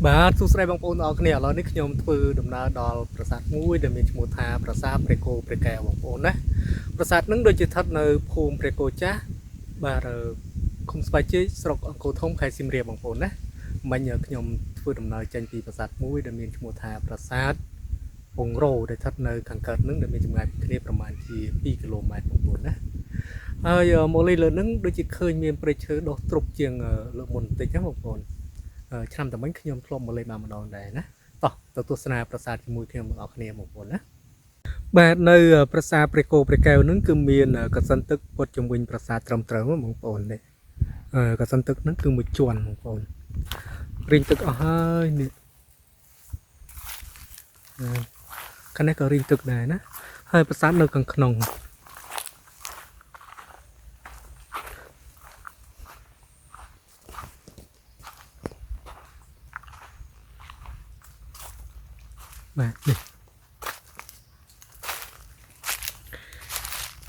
បាទសួស្តីបងប្អូនអរគ្នាឥឡូវនេះខ្ញុំធ្វើដំណើរដល់ប្រាសាទមួយដែលមានឈ្មោះថាប្រាសាទព្រះគោព្រះកែវបងប្អូនណាប្រាសាទនឹងដូចជាស្ថិតនៅភូមិព្រះគោចាស់បាទឃុំស្វាយជ័យស្រុកអង្គរធំខេត្តសៀមរាបបងប្អូនណាមិញខ្ញុំធ្វើដំណើរចេញពីប្រាសាទមួយដែលមានឈ្មោះថាប្រាសាទពងរោដែលស្ថិតនៅខាងកើតនឹងដែលមានចម្ងាយពីគ្នាប្រមាណជា2គីឡូម៉ែត្របងប្អូនណាហើយមកលេលើនឹងដូចជាឃើញមានព្រៃឈើដុះទ្រុបជាងលើកមុនបន្តិចណាបងប្អូនឆ្នាំតែមិញខ្ញុំធ្លាប់មកលេងបានម្ដងដែរណាតោះទៅទស្សនាប្រាសាទជាមួយខ្ញុំបងប្អូនបងប្អូនណាបាទនៅប្រាសាទព្រះគោព្រះកែវនឹងគឺមានកសិនទឹកពុតជំវិញប្រាសាទត្រឹមត្រូវបងប្អូននេះកសិនទឹកនឹងគឺមួយជាន់បងប្អូនរីងទឹកអស់ហើយនេះខាងនេះក៏រីងទឹកដែរណាហើយប្រាសាទនៅខាងក្នុងបាទនេះ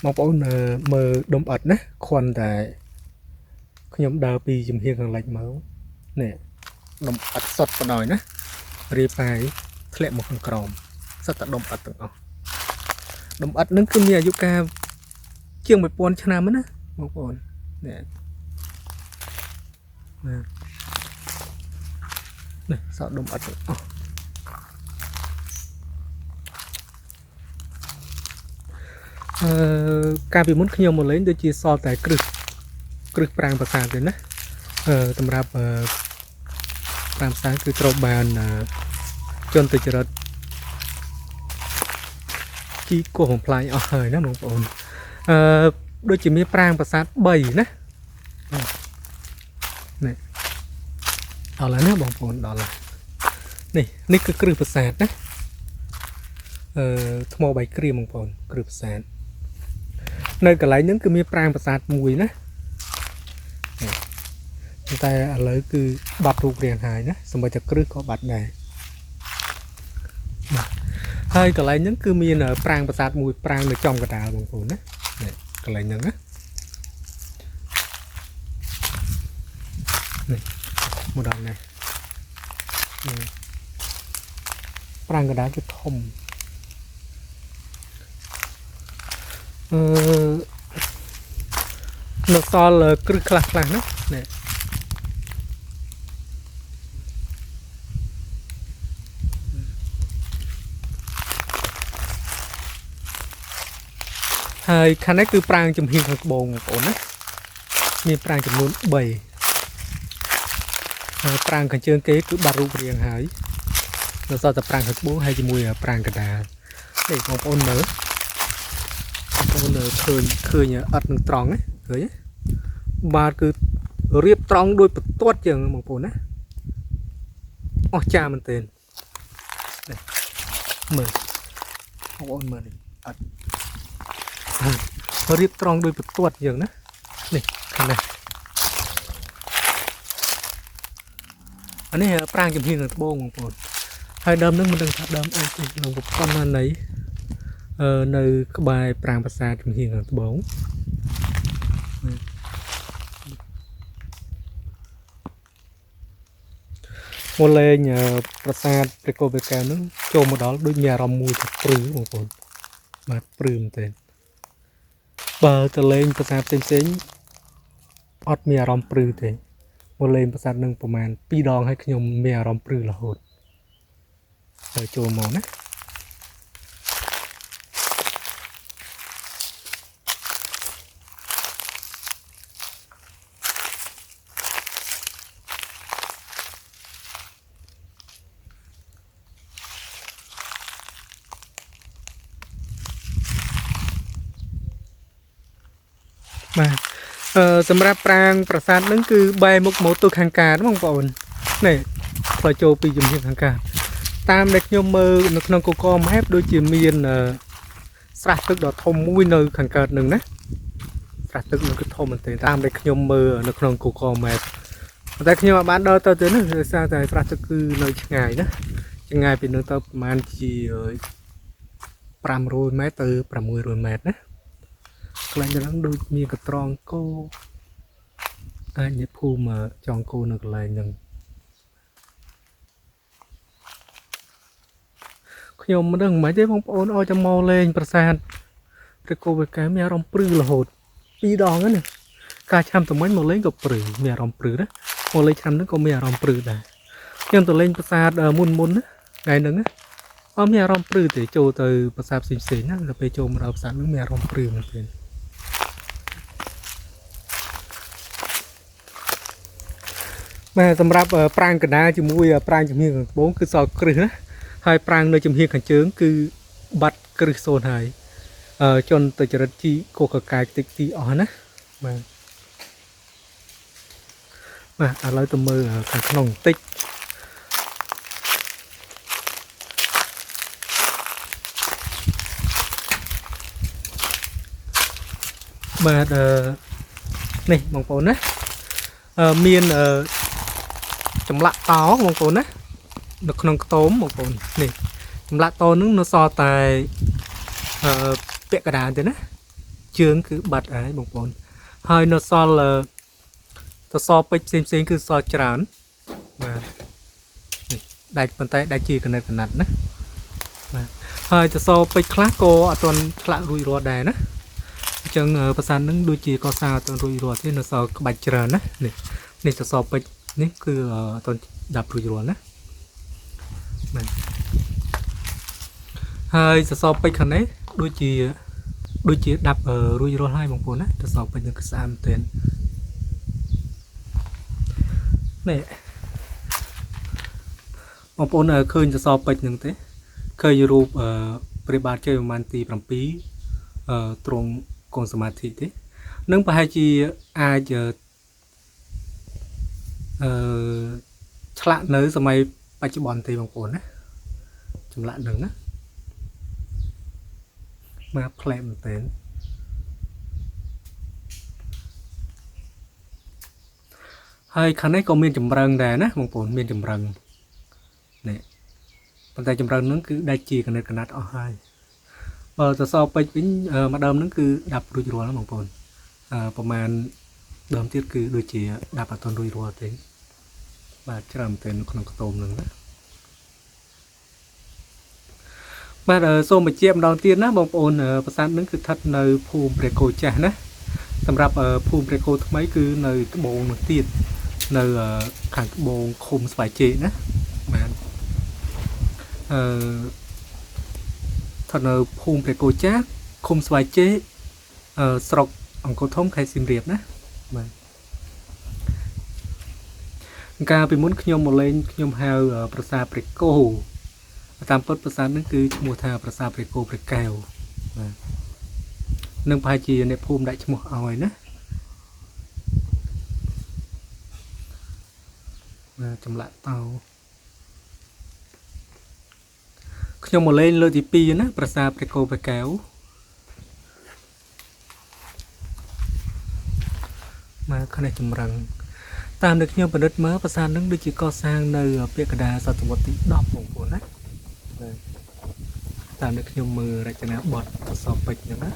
បងប្អូនមើលដុំអិតណាគ្រាន់តែខ្ញុំដើរពីជំហានខាងលិចមកនេះដុំអិតសុតបណ្ដោយណារីប៉ាយធ្លាក់មកខាងក្រោមសិតតែដុំអិតទាំងអស់ដុំអិតនឹងគឺមានអាយុកាលជាង1000ឆ្នាំណាបងប្អូននេះនេះសក់ដុំអិតទាំងអស់កាលពីមុនខ្ញុំមកលេងដូចជាសល់តែគ្រឹះប្រាង្គប្រាសាទទេណាសម្រាប់ប្រាង្គប្រាសាទគឺត្រូវបានជន់ទៅចរិតជីកោះបំផ្លាញអស់ហើយណាបងប្អូនដូចជាមានប្រាង្គប្រាសាទ3ណានេះដល់ហើយណាបងប្អូនដល់ហើយនេះគឺគ្រឹះប្រាសាទណាថ្មបាយក្រៀមបងប្អូនគ្រឹះប្រាសាទនៅកន្លែងហ្នឹងគឺមានប្រាង្គប្រាសាទមួយណាតែឥឡូវគឺបាត់រូបរាងហើយណាសម្បីតែគ្រឹះក៏បាត់ដែរបាទហើយកន្លែងហ្នឹងគឺមានប្រាង្គប្រាសាទមួយប្រាង្គនៅចំកណ្ដាលបងប្អូនណានេះកន្លែងហ្នឹងណានេះមកដល់នេះប្រាង្គកណ្ដាលគឺធំនៅសល់គ្រឹះខ្លះណានេះហើយខាងនេះគឺប្រាង្គចំហៀងខាងត្បូងបងប្អូនណាមានប្រាង្គចំនួន3ហើយប្រាង្គខាងជើងគេគឺបាត់រូបរាងហើយនៅសល់តែប្រាង្គខាងត្បូងហើយជាមួយប្រាង្គកណ្ដាលនេះបងប្អូនមើលឃើញអត់នឹងត្រង់ណាឃើញបាទគឺរៀបត្រង់ដោយបន្ទាត់ជាងបងប្អូនណាអស្ចារ្យមែនទែននេះមើលបងប្អូនមើលនេះអត់រៀបត្រង់ដោយបន្ទាត់ជាងណានេះខាងនេះអានេះប្រាង្គចំហៀងខាងត្បូងបងប្អូនហើយដើមនឹងមិនដឹងថាដើមអីទេក្នុងប្រព័ន្ធណានៃនៅក្បែរប្រាង្គប្រាសាទចំហៀងខាងត្បូងមកលេងប្រាសាទព្រះគោព្រះកែវនឹងចូលមកដល់ដូចមានអារម្មណ៍មួយទៅព្រឺបងប្អូនបាទព្រឺមែនទេបើទៅលេងប្រាសាទផ្សេងអត់មានអារម្មណ៍ព្រឺទេមកលេងប្រាសាទនឹងប្រហែល2ដងហើយខ្ញុំមានអារម្មណ៍ព្រឺរហូតទៅចូលមកណាបាទសម្រាប់ប្រាង្គប្រាសាទនឹងគឺបែរមុខមកទៅខាងកើតបងប្អូននេះផ្លូវចូលពីជំនាញខាងកើតតាមដែលខ្ញុំមើលនៅក្នុង Google Map ដូចជាមានស្រះទឹកដ៏ធំមួយនៅខាងកើតនឹងណាស្រះទឹកនោះគឺធំមែនទែនតាមដែលខ្ញុំមើលនៅក្នុង Google Map តែខ្ញុំអាចបានដើរទៅទេណាដោយសារតែស្រះទឹកគឺនៅឆ្ងាយណាឆ្ងាយពីនឹងទៅប្រហែលជា500 ម៉ែត្រទៅ600 ម៉ែត្រណាកន្លែងហ្នឹងដូចមានកត្រងគោអាចនិយាយភូមិចងគោនៅកន្លែងហ្នឹង ខ្ញុំមិនដឹងមិនទេបងប្អូនឲ្យតែមកលេងប្រាសាទព្រះគោព្រះកែវមានអារម្មណ៍ព្រឺរហូត2ដងហ្នឹងការឆ្នាំតែមិញមកលេងក៏ព្រឺមានអារម្មណ៍ព្រឺណាមកលេងឆ្នាំហ្នឹងក៏មានអារម្មណ៍ព្រឺដែរខ្ញុំទៅលេងប្រាសាទមុនណាថ្ងៃហ្នឹងណាអត់មានអារម្មណ៍ព្រឺទេចូលទៅប្រាសាទផ្សេងៗណាដល់ពេលចូលមកដល់ប្រាសាទហ្នឹងមានអារម្មណ៍ព្រឺមែនទេបាទសម្រាប់ប្រាង្គកណ្ដាលជាមួយប្រាង្គជំហានខាងត្បូងគឺសល់គ្រឹះណាហើយប្រាង្គនៅជំហានខាងជើងគឺបាត់គ្រឹះសូនហើយជន់ទៅចរិតជីកកកាយតិចទីអស់ណាបាទឥឡូវទៅមើលខាងក្នុងបន្តិចបាទនេះបងប្អូនណាមានចម្លាក់តោបងប្អូនណានៅក្នុងខ្ទមបងប្អូននេះចម្លាក់តោនឹងនៅសល់តែពាក់កណ្ដាលទេណាជើងគឺបាត់ហើយបងប្អូនហើយនៅសល់ទៅសពេជ្រផ្សេងគឺសល់ច្រើនបាទដាច់ប៉ុន្តែដាច់ជាកណិតណាបាទហើយទៅសពេជ្រខ្លះក៏អត់ទាន់ឆ្លាក់រួចរាល់ដែរណាអញ្ចឹងប្រាសាទនឹងដូចជាកសាងអត់ទាន់រួចរាល់ទេនៅសល់ក្បាច់ច្រើនណានេះទៅសពេជ្រនេះគឺអត់ទាន់ដាប់រួចរាល់ណាបាទហើយសសរពេជ្រខាងនេះដូចជាដាប់រួចរាល់ហើយបងប្អូនណាសសរពេជ្រនឹងគឺស្អាតមែនទែននេះបងប្អូនឃើញសសរពេជ្រហ្នឹងទេឃើញរូបព្រះបាទជ័យវរ្ម័នទី7ទ្រង់គង់សមាធិទេនឹងប្រហែលជាអាចឆ្លាក់នៅសម័យបច្ចុប្បន្នទេបងប្អូនណាចម្លាក់នឹងណាមកផ្លែមែនទែនហើយខាងនេះក៏មានចម្រឹងដែរណាបងប្អូនមានចម្រឹងនេះប៉ុន្តែចម្រឹងហ្នឹងគឺដាច់ជាកណិតកណាត់អស់ហើយបើសសរពេជ្រវិញមួយដើមហ្នឹងគឺដាប់រួចរាល់ណាបងប្អូនប្រហែលដើមទៀតគឺដូចជាដាប់អត់ទាន់រួចរាល់ទេបាទច្រើនមែនទែនក្នុងខ្ទមហ្នឹងណាបាទសូមបញ្ជាក់ម្ដងទៀតណាបងប្អូនប្រាសាទហ្នឹងគឺស្ថិតនៅភូមិព្រះគោចាស់ណាសម្រាប់ភូមិព្រះគោថ្មីគឺនៅត្បូងនោះទៀតនៅខាងត្បូងឃុំស្វាយជេកណាបាទស្ថិតនៅភូមិព្រះគោចាស់ឃុំស្វាយជេកស្រុកអង្គរធំខេត្តសៀមរាបណាបាទកាលពីមុនខ្ញុំមកលេងខ្ញុំហៅប្រាសាទព្រះគោតាមពិតប្រាសាទហ្នឹងគឺឈ្មោះថាប្រាសាទព្រះគោព្រះកែវបាទនឹងប្រហែលជាអ្នកភូមិដាក់ឈ្មោះឲ្យណាបាទចម្លាក់តោខ្ញុំមកលេងលើកទី2ណាប្រាសាទព្រះគោព្រះកែវមកខាងនេះចម្រឹងតាមដែលខ្ញុំពិនិត្យមើលប្រាសាទហ្នឹងដូចជាកសាងនៅពាក់កណ្ដាលសតវត្សទី10បងប្អូនណាតាមដែលខ្ញុំមើលរចនាបថសសរពេជ្រហ្នឹងណា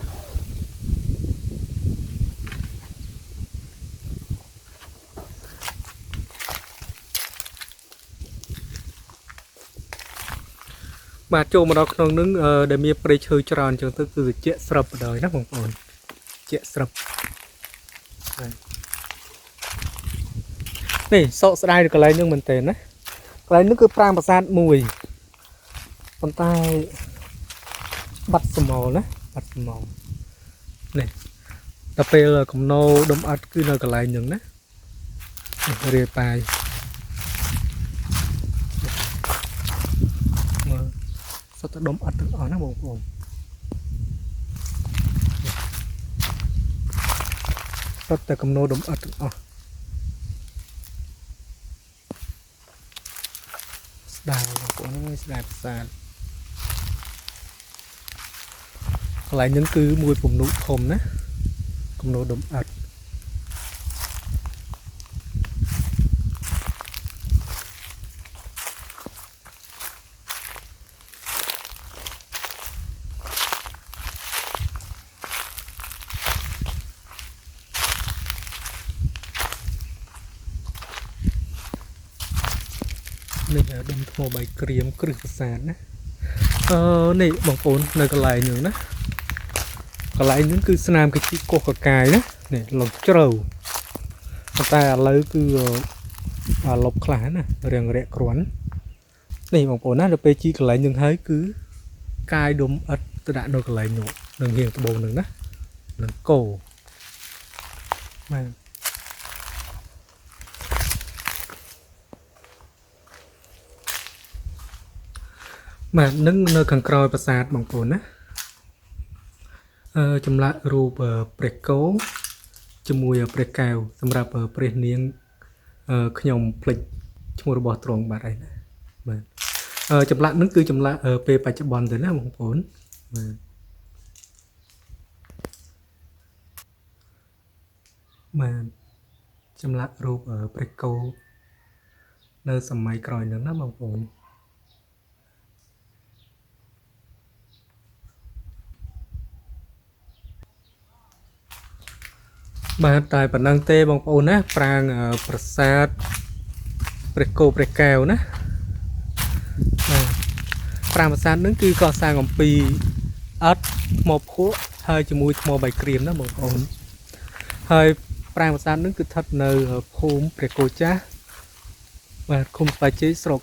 បាទចូលមកដល់ក្នុងនឹងដែលមានព្រៃឈើច្រើនអញ្ចឹងទៅគឺជាក់ស្រាប់បណ្ដោយណាបងប្អូនជាក់ស្រាប់នេះសោកស្ដាយកន្លែងហ្នឹងមែនតើណាកន្លែងហ្នឹងគឺប្រាង្គប្រាសាទមួយប៉ុន្តែបាត់សមោលណាបាត់សមោលនេះដល់ពេលកំណោដុំអត់គឺនៅកន្លែងហ្នឹងណារាយប៉ាយសុទ្ធតែដុំអត់ទាំងអស់ណាបងប្អូនសុទ្ធតែកំណោដុំអត់ទាំងអស់ស្ដាយបងប្អូនអើយស្ដាយប្រាសាទកន្លែងហ្នឹងគឺមួយពំនុធំណាកំណោដុំអត់នេះដុំថ្មបាយក្រៀមគ្រឹះប្រាសាទណា នេះបងប្អូននៅកន្លែងហ្នឹងណាកន្លែងហ្នឹងគឺស្នាមកជីកោះកកាយណានេះលំជ្រៅតែឥឡូវគឺលុបខ្លះណារៀងរាក់គ្រាន់នេះបងប្អូនណាដល់ពេលជីកន្លែងហ្នឹងហើយគឺកាយដុំឥតទៅដាក់នៅកន្លែងនោះនឹងហៀងត្បូងហ្នឹងណានឹងកោបាទនឹងនៅខាងក្រោយប្រាសាទបងប្អូនណាចម្លាក់រូបព្រះគោជាមួយព្រះកែវសម្រាប់ព្រះនាងខ្ញុំភ្លេចឈ្មោះរបស់ទ្រង់បាទឯណាបាទចម្លាក់នឹងគឺចម្លាក់ពេលបច្ចុប្បន្នទៅណាបងប្អូនបាទចម្លាក់រូបព្រះគោនៅសម័យក្រោយហ្នឹងណាបងប្អូនបាទតែប៉ុណ្ណឹងទេបងប្អូនណាប្រាង្គប្រាសាទព្រះគោព្រះកែវណាបាទប្រាង្គប្រាសាទហ្នឹងគឺកសាងអំពីអត់ថ្មភក់ហើយជាមួយថ្មបៃក្រៀមណាបងប្អូនហើយប្រាង្គប្រាសាទហ្នឹងគឺស្ថិតនៅភូមិព្រះគោចាស់បាទឃុំស្វាយជ័យស្រុក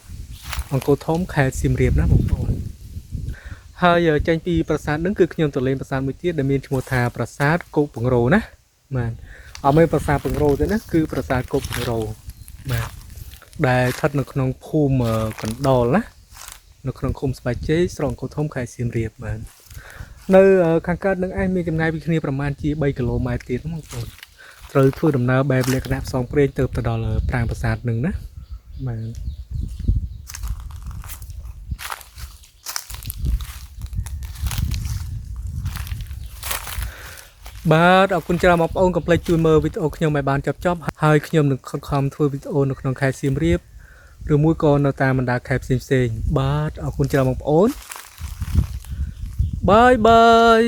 អង្គរធំខេត្តសៀមរាបណាបងប្អូនហើយចេញពីប្រាសាទហ្នឹងគឺខ្ញុំទៅលេងប្រាសាទមួយទៀតដែលមានឈ្មោះថាប្រាសាទគោកបង្រោណាបាទអត់មែនប្រាសាទបង្រោទេណាគឺប្រាសាទគោកបង្រោបាទដែលស្ថិតនៅក្នុងភូមិកណ្ដុលណានៅក្នុងឃុំស្វាយជ័យស្រុកអង្គរធំខេត្តសៀមរាបបាទនៅខាងកើតនឹងឯងមានចម្ងាយពីគ្នាប្រមាណជា3គីឡូម៉ែត្រទៀតបងប្អូនត្រូវធ្វើដំណើរបែបលក្ខណៈផ្សងព្រេងទៅដល់ប្រាង្គប្រាសាទនឹងណាបាទបាទអរគុណច្រើនបងប្អូនកុំភ្លេចជួយមើលវីដេអូខ្ញុំឲ្យបានចប់ហើយខ្ញុំនឹងខិតខំធ្វើវីដេអូនៅក្នុងខេត្តសៀមរាបឬមួយក៏នៅតាមបណ្ដាខេត្តផ្សេងៗបាទអរគុណច្រើនបងប្អូនបាយបាយ